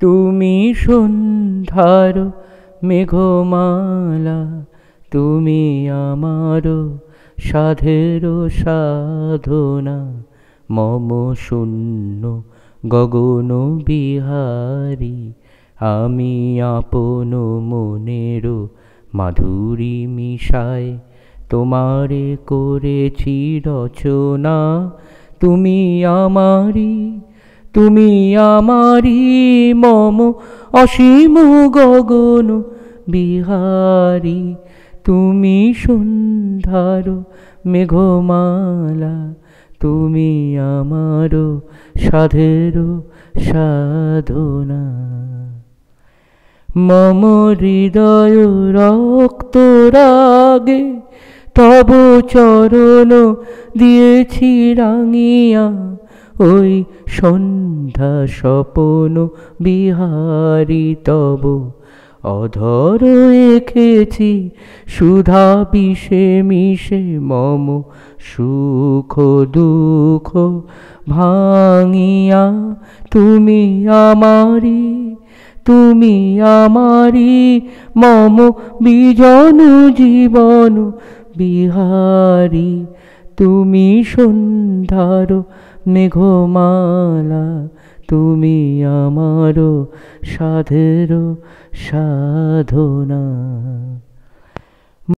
তুমি সন্ধ্যার মেঘমালা, তুমি আমার সাধের সাধনা। মম শূন্য গগন বিহারী, আমি আপন মনের মাধুরী মিশায় তোমারে করেছি রচনা। তুমি আমারি, তুমি আমারি মম অসীম গগন বিহারী। তুমি সন্ধ্যার মেঘমালা, তুমি আমার সাধের সাধনা। মম হৃদয় রক্ত রাগে তব চরণ দিয়েছি রাঙিয়া, ওই সন্ধ্যা স্বপন বিহারী তব অধর এঁকেছি সুধা বিষে মিশে। মম সুখ দুঃখ ভাঙিয়া তুমি আমারি, তুমি আমারি মম বিজন জীবন বিহারী। তুমি সন্ধ্যার মেঘমালা, তুমি আমার সাধের সাধনা।